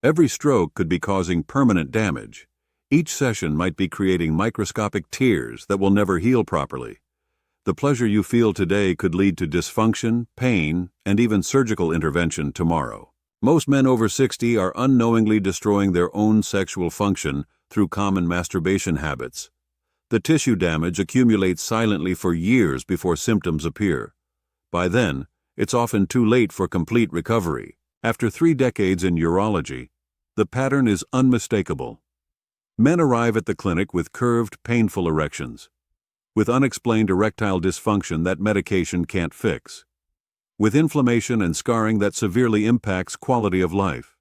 Every stroke could be causing permanent damage. Each session might be creating microscopic tears that will never heal properly. The pleasure you feel today could lead to dysfunction, pain, and even surgical intervention tomorrow. Most men over 60 are unknowingly destroying their own sexual function through common masturbation habits. The tissue damage accumulates silently for years before symptoms appear. By then, it's often too late for complete recovery. After 3 decades in urology, the pattern is unmistakable. Men arrive at the clinic with curved, painful erections, with unexplained erectile dysfunction that medication can't fix, with inflammation and scarring that severely impacts quality of life.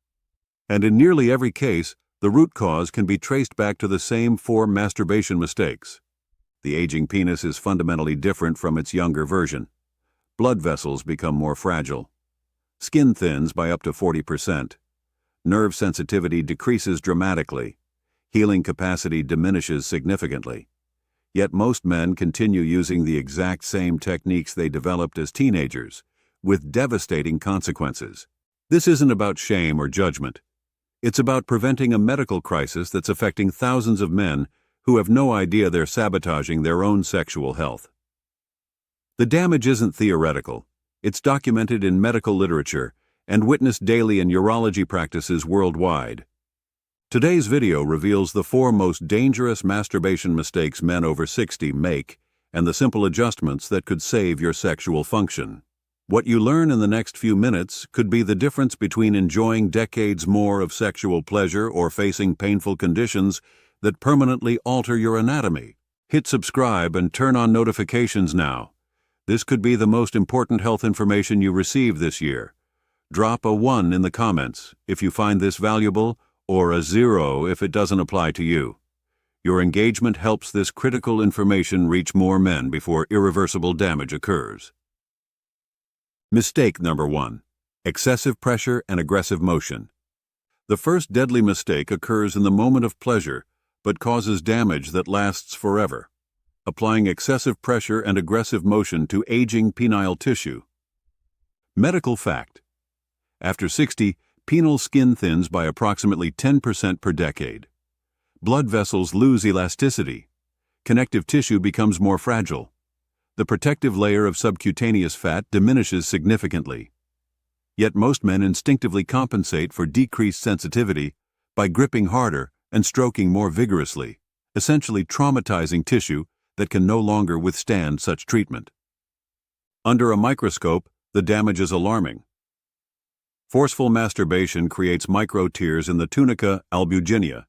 And in nearly every case, the root cause can be traced back to the same 4 masturbation mistakes. The aging penis is fundamentally different from its younger version. Blood vessels become more fragile. Skin thins by up to 40%. Nerve sensitivity decreases dramatically. Healing capacity diminishes significantly. Yet most men continue using the exact same techniques they developed as teenagers, with devastating consequences. This isn't about shame or judgment. It's about preventing a medical crisis that's affecting thousands of men who have no idea they're sabotaging their own sexual health. The damage isn't theoretical. It's documented in medical literature and witnessed daily in urology practices worldwide. Today's video reveals the 4 most dangerous masturbation mistakes men over 60 make and the simple adjustments that could save your sexual function. What you learn in the next few minutes could be the difference between enjoying decades more of sexual pleasure or facing painful conditions that permanently alter your anatomy. Hit subscribe and turn on notifications now. This could be the most important health information you receive this year. Drop a 1 in the comments if you find this valuable, or a 0 if it doesn't apply to you. Your engagement helps this critical information reach more men before irreversible damage occurs. Mistake number 1. Excessive pressure and aggressive motion. The first deadly mistake occurs in the moment of pleasure, but causes damage that lasts forever. Applying excessive pressure and aggressive motion to aging penile tissue. Medical fact: after 60, penile skin thins by approximately 10% per decade. Blood vessels lose elasticity. Connective tissue becomes more fragile. The protective layer of subcutaneous fat diminishes significantly. Yet most men instinctively compensate for decreased sensitivity by gripping harder and stroking more vigorously, essentially traumatizing tissue that can no longer withstand such treatment. Under a microscope, the damage is alarming. Forceful masturbation creates micro-tears in the tunica albuginea,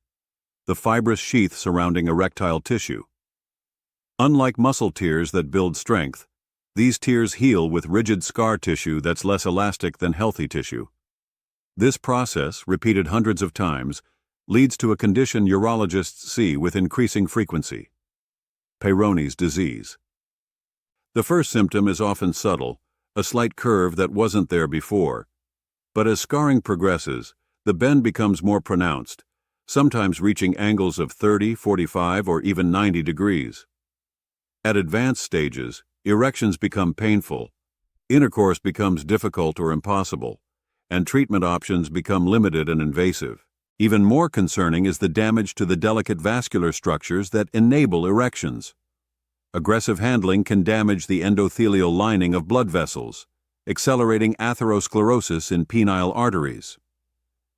the fibrous sheath surrounding erectile tissue. Unlike muscle tears that build strength, these tears heal with rigid scar tissue that's less elastic than healthy tissue. This process, repeated hundreds of times, leads to a condition urologists see with increasing frequency: Peyronie's disease. The first symptom is often subtle, a slight curve that wasn't there before. But as scarring progresses, the bend becomes more pronounced, sometimes reaching angles of 30, 45, or even 90 degrees. At advanced stages, erections become painful, intercourse becomes difficult or impossible, and treatment options become limited and invasive. Even more concerning is the damage to the delicate vascular structures that enable erections. Aggressive handling can damage the endothelial lining of blood vessels, accelerating atherosclerosis in penile arteries.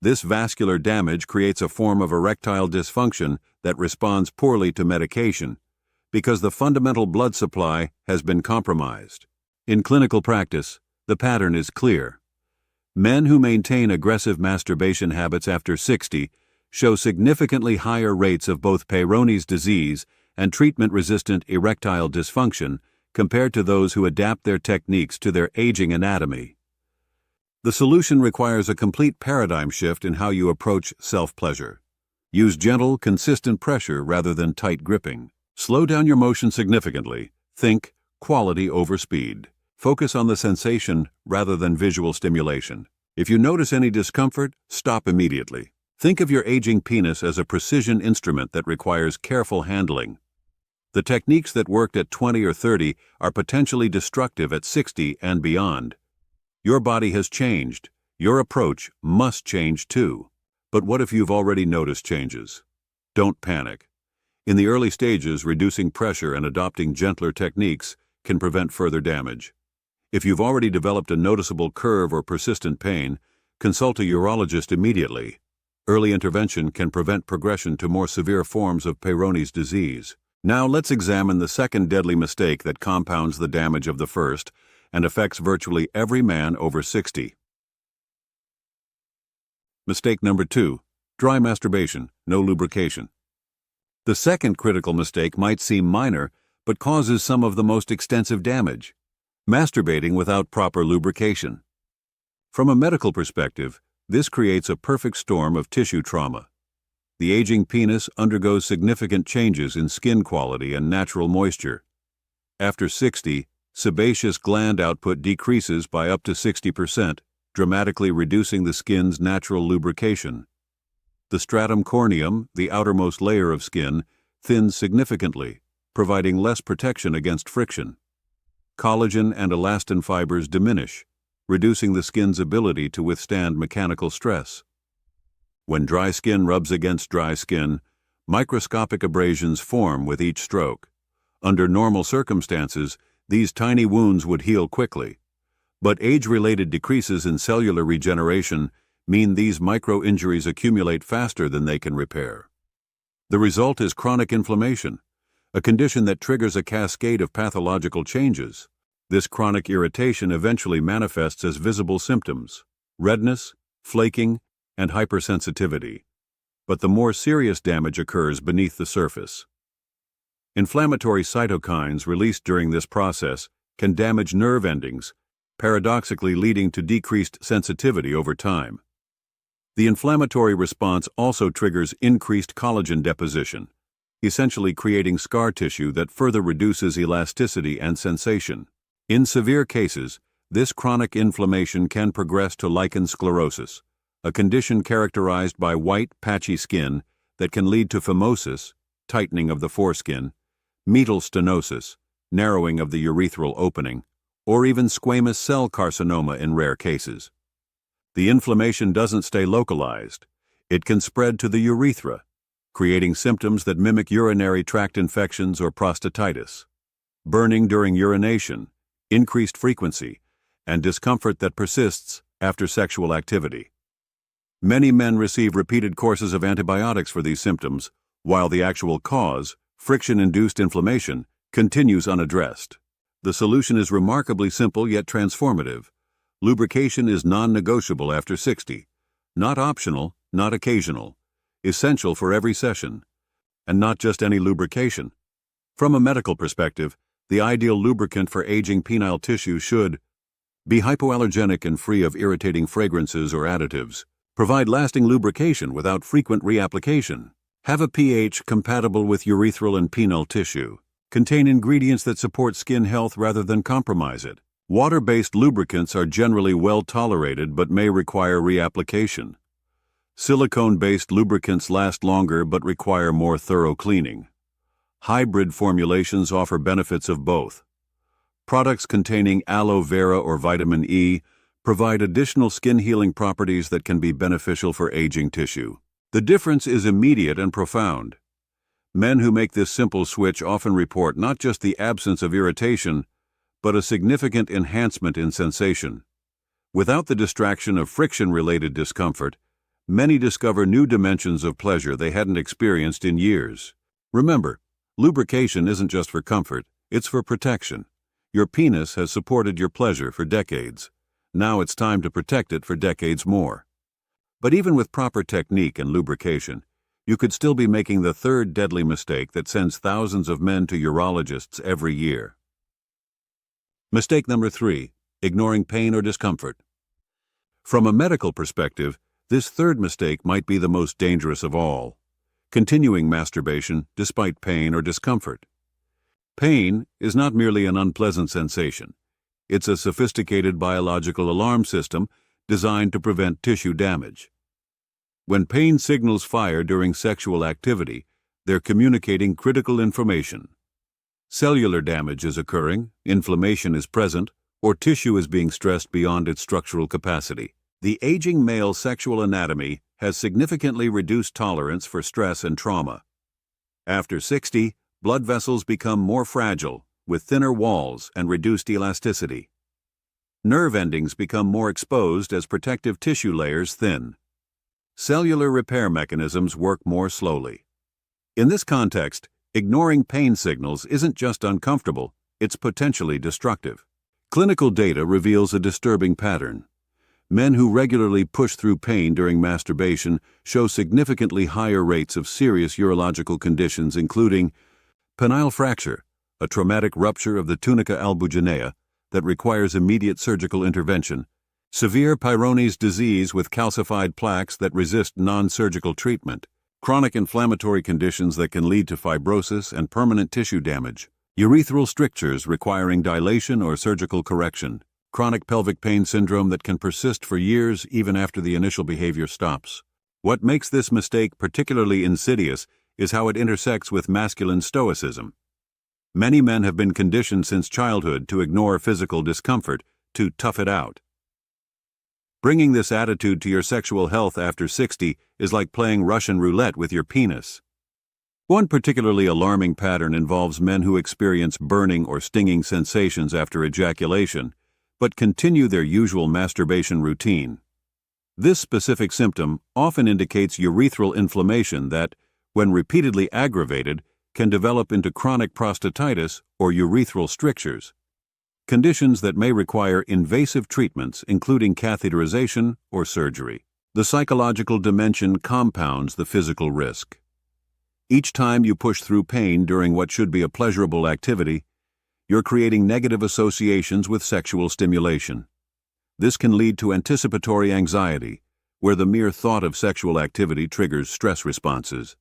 This vascular damage creates a form of erectile dysfunction that responds poorly to medication because the fundamental blood supply has been compromised. In clinical practice, the pattern is clear. Men who maintain aggressive masturbation habits after 60 show significantly higher rates of both Peyronie's disease and treatment-resistant erectile dysfunction compared to those who adapt their techniques to their aging anatomy. The solution requires a complete paradigm shift in how you approach self-pleasure. Use gentle, consistent pressure rather than tight gripping. Slow down your motion significantly. Think quality over speed. Focus on the sensation rather than visual stimulation. If you notice any discomfort, stop immediately. Think of your aging penis as a precision instrument that requires careful handling. The techniques that worked at 20 or 30 are potentially destructive at 60 and beyond. Your body has changed. Your approach must change too. But what if you've already noticed changes? Don't panic. In the early stages, reducing pressure and adopting gentler techniques can prevent further damage. If you've already developed a noticeable curve or persistent pain, consult a urologist immediately. Early intervention can prevent progression to more severe forms of Peyronie's disease. Now let's examine the second deadly mistake that compounds the damage of the first and affects virtually every man over 60. Mistake number 2. Dry masturbation, no lubrication. The second critical mistake might seem minor, but causes some of the most extensive damage: masturbating without proper lubrication. From a medical perspective, this creates a perfect storm of tissue trauma. The aging penis undergoes significant changes in skin quality and natural moisture. After 60, sebaceous gland output decreases by up to 60%, dramatically reducing the skin's natural lubrication. The stratum corneum, the outermost layer of skin, thins significantly, providing less protection against friction. Collagen and elastin fibers diminish, reducing the skin's ability to withstand mechanical stress. When dry skin rubs against dry skin, microscopic abrasions form with each stroke. Under normal circumstances, these tiny wounds would heal quickly. But age-related decreases in cellular regeneration mean these micro-injuries accumulate faster than they can repair. The result is chronic inflammation, a condition that triggers a cascade of pathological changes. This chronic irritation eventually manifests as visible symptoms: redness, flaking, and hypersensitivity. But the more serious damage occurs beneath the surface. Inflammatory cytokines released during this process can damage nerve endings, paradoxically leading to decreased sensitivity over time. The inflammatory response also triggers increased collagen deposition, essentially creating scar tissue that further reduces elasticity and sensation. In severe cases, this chronic inflammation can progress to lichen sclerosis, a condition characterized by white, patchy skin that can lead to phimosis, tightening of the foreskin, meatal stenosis, narrowing of the urethral opening, or even squamous cell carcinoma in rare cases. The inflammation doesn't stay localized. It can spread to the urethra, creating symptoms that mimic urinary tract infections or prostatitis, burning during urination, increased frequency, and discomfort that persists after sexual activity. Many men receive repeated courses of antibiotics for these symptoms, while the actual cause, friction-induced inflammation, continues unaddressed. The solution is remarkably simple yet transformative. Lubrication is non-negotiable after 60, not optional, not occasional, essential for every session, and not just any lubrication. From a medical perspective, the ideal lubricant for aging penile tissue should be hypoallergenic and free of irritating fragrances or additives, provide lasting lubrication without frequent reapplication, have a pH compatible with urethral and penile tissue, contain ingredients that support skin health rather than compromise it. Water-based lubricants are generally well tolerated but may require reapplication. Silicone-based lubricants last longer but require more thorough cleaning. Hybrid formulations offer benefits of both. Products containing aloe vera or vitamin E provide additional skin-healing properties that can be beneficial for aging tissue. The difference is immediate and profound. Men who make this simple switch often report not just the absence of irritation, but a significant enhancement in sensation. Without the distraction of friction-related discomfort, many discover new dimensions of pleasure they hadn't experienced in years. Remember, lubrication isn't just for comfort, it's for protection. Your penis has supported your pleasure for decades. Now it's time to protect it for decades more. But even with proper technique and lubrication, you could still be making the third deadly mistake that sends thousands of men to urologists every year. Mistake number 3, ignoring pain or discomfort. From a medical perspective, this third mistake might be the most dangerous of all: continuing masturbation despite pain or discomfort. Pain is not merely an unpleasant sensation. It's a sophisticated biological alarm system designed to prevent tissue damage. When pain signals fire during sexual activity, they're communicating critical information. Cellular damage is occurring, inflammation is present, or tissue is being stressed beyond its structural capacity. The aging male sexual anatomy has significantly reduced tolerance for stress and trauma. After 60, blood vessels become more fragile, with thinner walls and reduced elasticity. Nerve endings become more exposed as protective tissue layers thin. Cellular repair mechanisms work more slowly. In this context, ignoring pain signals isn't just uncomfortable, it's potentially destructive. Clinical data reveals a disturbing pattern. Men who regularly push through pain during masturbation show significantly higher rates of serious urological conditions, including penile fracture, a traumatic rupture of the tunica albuginea that requires immediate surgical intervention, severe Peyronie's disease with calcified plaques that resist non-surgical treatment, chronic inflammatory conditions that can lead to fibrosis and permanent tissue damage, urethral strictures requiring dilation or surgical correction, chronic pelvic pain syndrome that can persist for years even after the initial behavior stops. What makes this mistake particularly insidious is how it intersects with masculine stoicism. Many men have been conditioned since childhood to ignore physical discomfort, to tough it out. Bringing this attitude to your sexual health after 60 is like playing Russian roulette with your penis. One particularly alarming pattern involves men who experience burning or stinging sensations after ejaculation, but continue their usual masturbation routine. This specific symptom often indicates urethral inflammation that, when repeatedly aggravated, can develop into chronic prostatitis or urethral strictures, conditions that may require invasive treatments including catheterization or surgery. The psychological dimension compounds the physical risk. Each time you push through pain during what should be a pleasurable activity, you're creating negative associations with sexual stimulation. This can lead to anticipatory anxiety, where the mere thought of sexual activity triggers stress responses.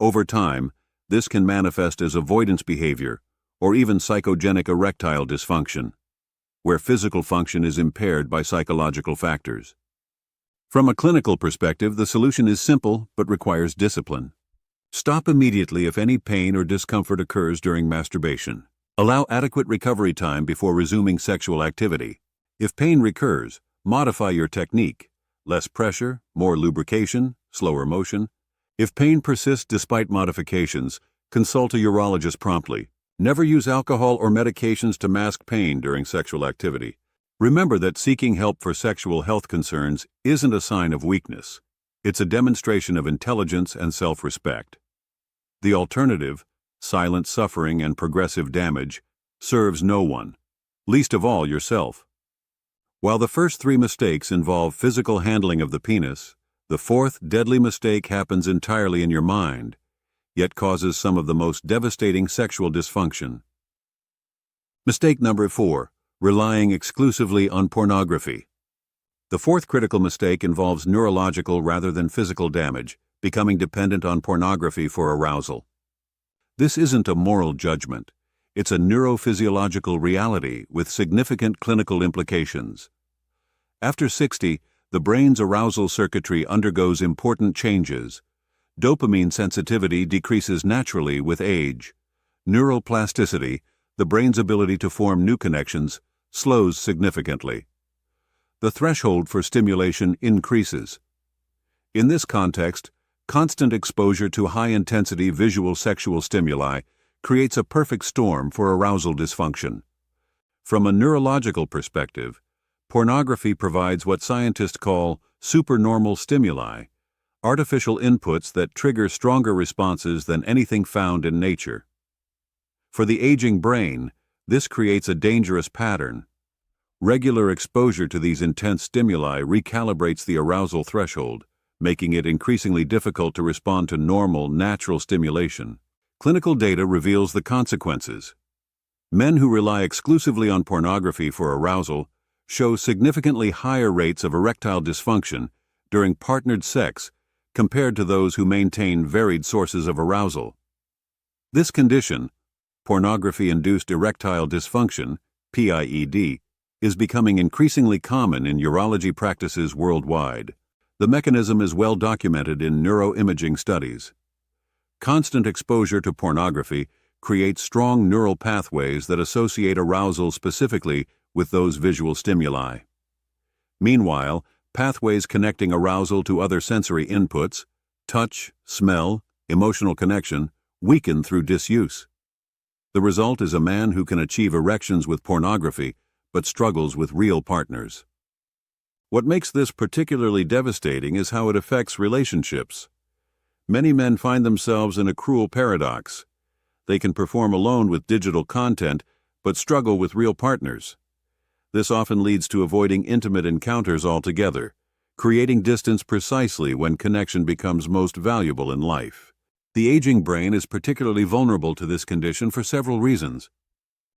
Over time, this can manifest as avoidance behavior or even psychogenic erectile dysfunction, where physical function is impaired by psychological factors. From a clinical perspective, the solution is simple but requires discipline. Stop immediately if any pain or discomfort occurs during masturbation. Allow adequate recovery time before resuming sexual activity. If pain recurs, modify your technique. Less pressure, more lubrication, slower motion. If pain persists despite modifications, consult a urologist promptly. Never use alcohol or medications to mask pain during sexual activity. Remember that seeking help for sexual health concerns isn't a sign of weakness. It's a demonstration of intelligence and self-respect. The alternative, silent suffering and progressive damage, serves no one, least of all yourself. While the first 3 mistakes involve physical handling of the penis, the 4th deadly mistake happens entirely in your mind, yet causes some of the most devastating sexual dysfunction. Mistake number 4, relying exclusively on pornography. The 4th critical mistake involves neurological rather than physical damage, becoming dependent on pornography for arousal. This isn't a moral judgment. It's a neurophysiological reality with significant clinical implications. After 60, the brain's arousal circuitry undergoes important changes. Dopamine sensitivity decreases naturally with age. Neuroplasticity, the brain's ability to form new connections, slows significantly. The threshold for stimulation increases. In this context, constant exposure to high-intensity visual sexual stimuli creates a perfect storm for arousal dysfunction. From a neurological perspective, pornography provides what scientists call supernormal stimuli, artificial inputs that trigger stronger responses than anything found in nature. For the aging brain, this creates a dangerous pattern. Regular exposure to these intense stimuli recalibrates the arousal threshold, making it increasingly difficult to respond to normal, natural stimulation. Clinical data reveals the consequences. Men who rely exclusively on pornography for arousal show significantly higher rates of erectile dysfunction during partnered sex compared to those who maintain varied sources of arousal. This condition, pornography-induced erectile dysfunction, PIED, is becoming increasingly common in urology practices worldwide. The mechanism is well documented in neuroimaging studies. Constant exposure to pornography creates strong neural pathways that associate arousal specifically with those visual stimuli. Meanwhile, pathways connecting arousal to other sensory inputs, touch, smell, emotional connection, weaken through disuse. The result is a man who can achieve erections with pornography but struggles with real partners. What makes this particularly devastating is how it affects relationships. Many men find themselves in a cruel paradox. They can perform alone with digital content but struggle with real partners. This often leads to avoiding intimate encounters altogether, creating distance precisely when connection becomes most valuable in life. The aging brain is particularly vulnerable to this condition for several reasons.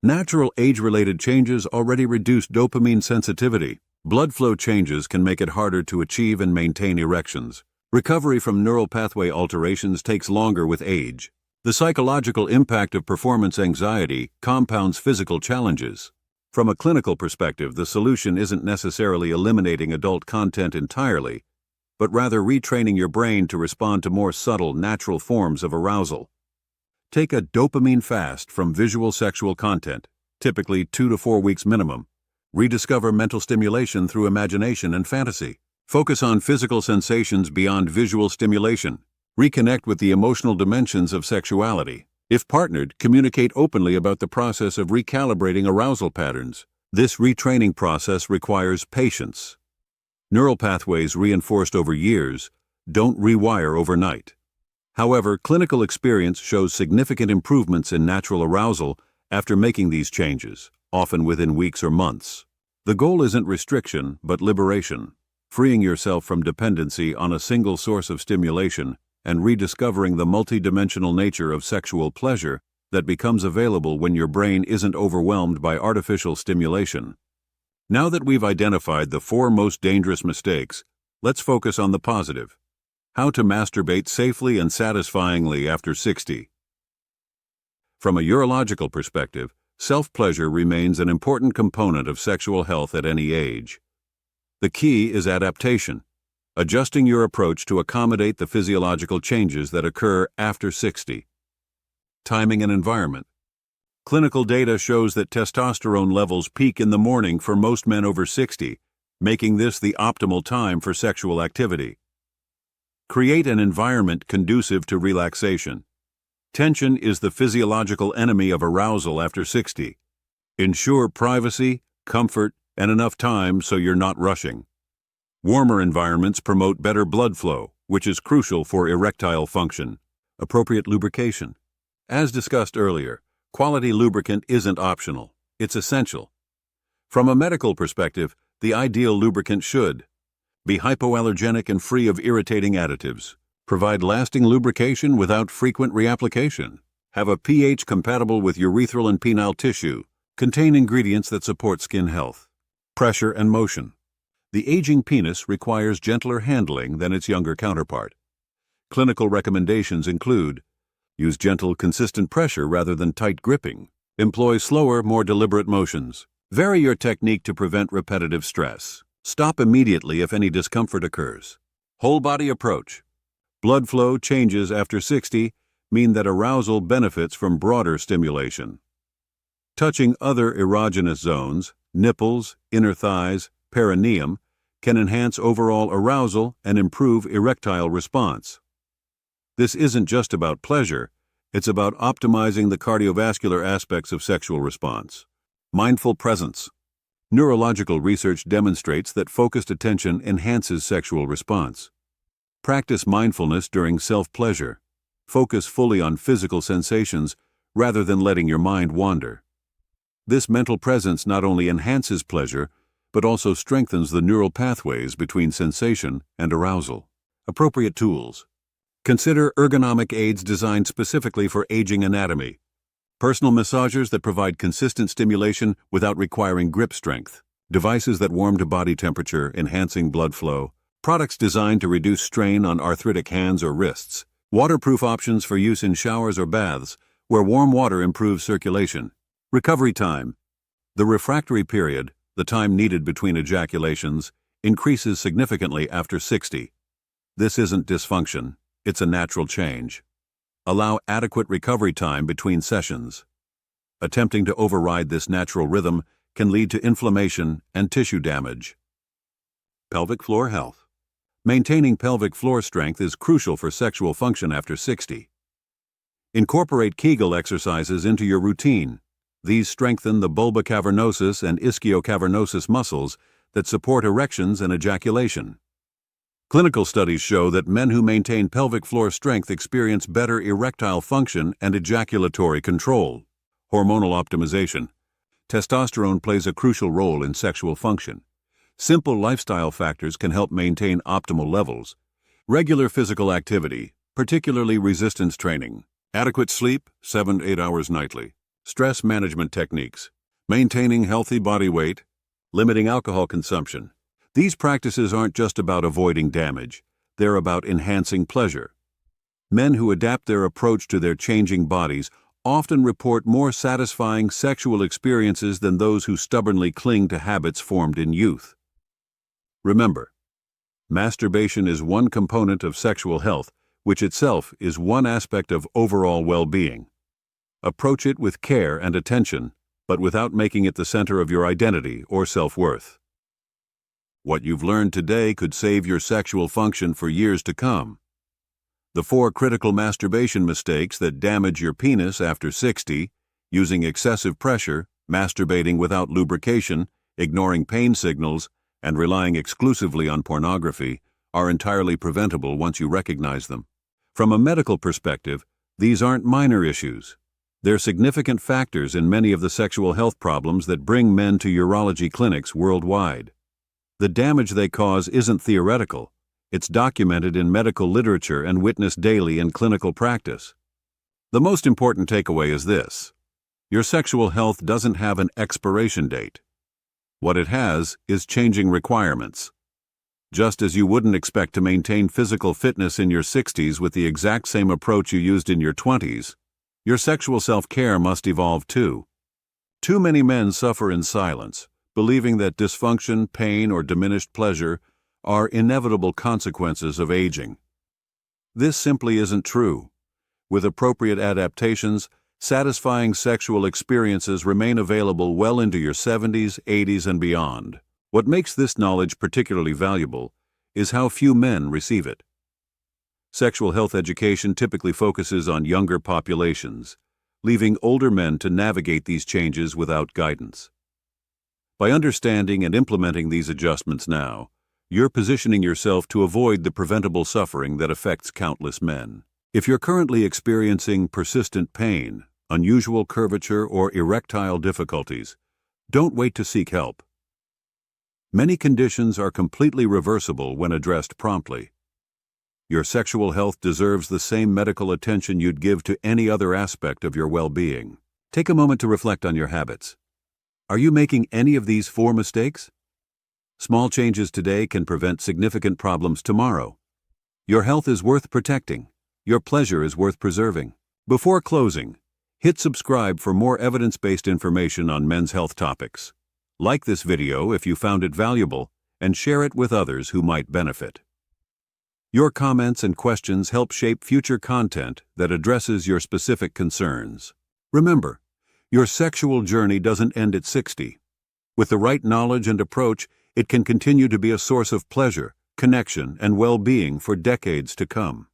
Natural age-related changes already reduce dopamine sensitivity. Blood flow changes can make it harder to achieve and maintain erections. Recovery from neural pathway alterations takes longer with age. The psychological impact of performance anxiety compounds physical challenges. From a clinical perspective, the solution isn't necessarily eliminating adult content entirely, but rather retraining your brain to respond to more subtle, natural forms of arousal. Take a dopamine fast from visual sexual content, typically 2 to 4 weeks minimum. Rediscover mental stimulation through imagination and fantasy. Focus on physical sensations beyond visual stimulation. Reconnect with the emotional dimensions of sexuality. If partnered, communicate openly about the process of recalibrating arousal patterns. This retraining process requires patience. Neural pathways reinforced over years don't rewire overnight. However, clinical experience shows significant improvements in natural arousal after making these changes, often within weeks or months. The goal isn't restriction, but liberation, freeing yourself from dependency on a single source of stimulation and rediscovering the multidimensional nature of sexual pleasure that becomes available when your brain isn't overwhelmed by artificial stimulation. Now that we've identified the 4 most dangerous mistakes, let's focus on the positive. How to masturbate safely and satisfyingly after 60. From a urological perspective, self-pleasure remains an important component of sexual health at any age. The key is adaptation, adjusting your approach to accommodate the physiological changes that occur after 60. Timing and environment. Clinical data shows that testosterone levels peak in the morning for most men over 60, making this the optimal time for sexual activity. Create an environment conducive to relaxation. Tension is the physiological enemy of arousal after 60. Ensure privacy, comfort, and enough time so you're not rushing. Warmer environments promote better blood flow, which is crucial for erectile function. Appropriate lubrication. As discussed earlier, quality lubricant isn't optional, it's essential. From a medical perspective, the ideal lubricant should be hypoallergenic and free of irritating additives, provide lasting lubrication without frequent reapplication, have a pH compatible with urethral and penile tissue, contain ingredients that support skin health. Pressure and motion. The aging penis requires gentler handling than its younger counterpart. Clinical recommendations include: use gentle, consistent pressure rather than tight gripping. Employ slower, more deliberate motions. Vary your technique to prevent repetitive stress. Stop immediately if any discomfort occurs. Whole body approach. Blood flow changes after 60 mean that arousal benefits from broader stimulation. Touching other erogenous zones, nipples, inner thighs, perineum, can enhance overall arousal and improve erectile response. This isn't just about pleasure, it's about optimizing the cardiovascular aspects of sexual response. Mindful presence. Neurological research demonstrates that focused attention enhances sexual response. Practice mindfulness during self-pleasure. Focus fully on physical sensations rather than letting your mind wander. This mental presence not only enhances pleasure, but also strengthens the neural pathways between sensation and arousal. Appropriate tools. Consider ergonomic aids designed specifically for aging anatomy. Personal massagers that provide consistent stimulation without requiring grip strength. Devices that warm to body temperature, enhancing blood flow. Products designed to reduce strain on arthritic hands or wrists. Waterproof options for use in showers or baths, where warm water improves circulation. Recovery time. The refractory period, the time needed between ejaculations, increases significantly after 60. This isn't dysfunction, it's a natural change. Allow adequate recovery time between sessions. Attempting to override this natural rhythm can lead to inflammation and tissue damage. Pelvic floor health. Maintaining pelvic floor strength is crucial for sexual function after 60. Incorporate Kegel exercises into your routine. These strengthen the bulbocavernosus and ischiocavernosus muscles that support erections and ejaculation. Clinical studies show that men who maintain pelvic floor strength experience better erectile function and ejaculatory control. Hormonal optimization. Testosterone plays a crucial role in sexual function. Simple lifestyle factors can help maintain optimal levels. Regular physical activity, particularly resistance training. Adequate sleep, 7 to 8 hours nightly. Stress management techniques. Maintaining healthy body weight. Limiting alcohol consumption. These practices aren't just about avoiding damage, they're about enhancing pleasure. Men who adapt their approach to their changing bodies often report more satisfying sexual experiences than those who stubbornly cling to habits formed in youth. Remember, masturbation is one component of sexual health, which itself is one aspect of overall well-being. Approach it with care and attention, but without making it the center of your identity or self-worth. What you've learned today could save your sexual function for years to come. The 4 critical masturbation mistakes that damage your penis after 60, using excessive pressure, masturbating without lubrication, ignoring pain signals, and relying exclusively on pornography, are entirely preventable once you recognize them. From a medical perspective, these aren't minor issues. They're significant factors in many of the sexual health problems that bring men to urology clinics worldwide. The damage they cause isn't theoretical. It's documented in medical literature and witnessed daily in clinical practice. The most important takeaway is this: your sexual health doesn't have an expiration date. What it has is changing requirements. Just as you wouldn't expect to maintain physical fitness in your 60s with the exact same approach you used in your 20s, your sexual self-care must evolve too. Too many men suffer in silence, believing that dysfunction, pain, or diminished pleasure are inevitable consequences of aging. This simply isn't true. With appropriate adaptations, satisfying sexual experiences remain available well into your 70s, 80s, and beyond. What makes this knowledge particularly valuable is how few men receive it. Sexual health education typically focuses on younger populations, leaving older men to navigate these changes without guidance. By understanding and implementing these adjustments now, you're positioning yourself to avoid the preventable suffering that affects countless men. If you're currently experiencing persistent pain, unusual curvature, or erectile difficulties, don't wait to seek help. Many conditions are completely reversible when addressed promptly. Your sexual health deserves the same medical attention you'd give to any other aspect of your well-being. Take a moment to reflect on your habits. Are you making any of these 4 mistakes? Small changes today can prevent significant problems tomorrow. Your health is worth protecting. Your pleasure is worth preserving. Before closing, hit subscribe for more evidence-based information on men's health topics. Like this video if you found it valuable, and share it with others who might benefit. Your comments and questions help shape future content that addresses your specific concerns. Remember, your sexual journey doesn't end at 60. With the right knowledge and approach, it can continue to be a source of pleasure, connection, and well-being for decades to come.